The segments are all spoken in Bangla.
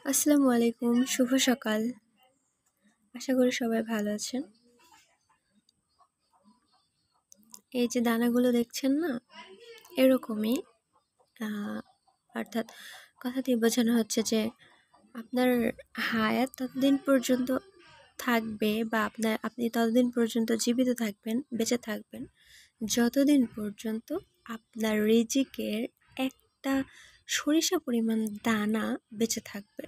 আসসালামু আলাইকুম, শুভ সকাল। আশা করি সবাই ভালো আছেন। এই যে দানাগুলো দেখছেন না, এরকমই অর্থাৎ কথা দিয়ে বোঝানো হচ্ছে যে আপনার হায়াত ততদিন পর্যন্ত থাকবে বা আপনি ততদিন পর্যন্ত জীবিত থাকবেন, বেঁচে থাকবেন, যতদিন পর্যন্ত আপনার রিজিকের একটা সরিষা পরিমাণ দানা বেঁচে থাকবে।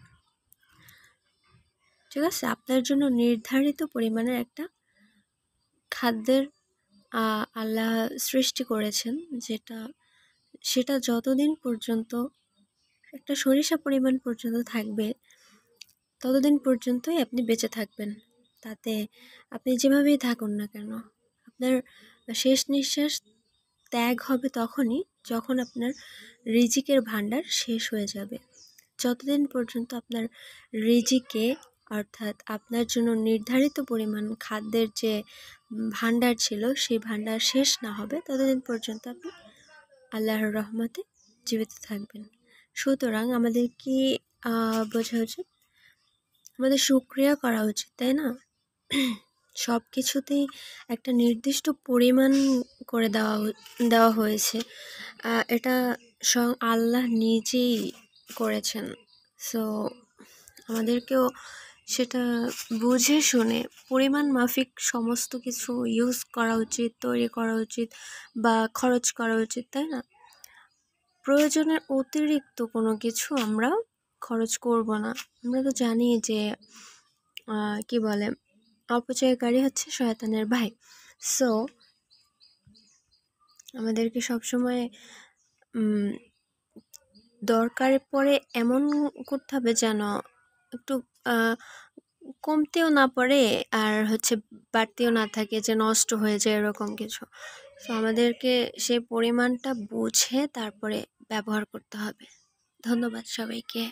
ঠিক আছে, আপনার জন্য নির্ধারিত পরিমাণের একটা খাদ্যের আল্লাহ সৃষ্টি করেছেন, সেটা যতদিন পর্যন্ত একটা সরিষা পরিমাণ পর্যন্ত থাকবে ততদিন পর্যন্তই আপনি বেঁচে থাকবেন। তাতে আপনি যেভাবেই থাকুন না কেন, আপনার শেষ নিঃশ্বাস ত্যাগ হবে তখনই যখন আপনার রিজিকের ভান্ডার শেষ হয়ে যাবে। যতদিন পর্যন্ত আপনার রিজিকে অর্থাৎ আপনার জন্য নির্ধারিত পরিমাণ খাদ্যের যে ভান্ডার ছিল সেই ভান্ডার শেষ না হবে, ততদিন পর্যন্ত আপনি আল্লাহর রহমতে জীবিত থাকবেন। সুতরাং আমাদের কি বোঝা উচিত? আমাদের শুকরিয়া করা উচিত, তাই না? সব কিছুতেই একটা নির্দিষ্ট পরিমাণ করে দেওয়া হয়েছে। এটা স্বয়ং আল্লাহ নিজেই করেছেন। সো আমাদেরকেও সেটা বুঝে শুনে পরিমাণ মাফিক সমস্ত কিছু ইউজ করা উচিত, তৈরি করা উচিত বা খরচ করা উচিত, তাই না? প্রয়োজনের অতিরিক্ত কোনো কিছু আমরা খরচ করব না। আমরা তো জানি যে কি বলে, অপচয়কারী হচ্ছে শয়তানের ভাই। সো আমাদেরকে সবসময় দরকারে পড়ে এমন করতে হবে যেন একটু কমতেও না পড়ে আর বাড়তেও না থাকে, যে নষ্ট হয়ে যায় এরকম কিছু। তো আমাদেরকে সেই পরিমাণটা বুঝে তারপরে ব্যবহার করতে হবে। ধন্যবাদ সবাইকে।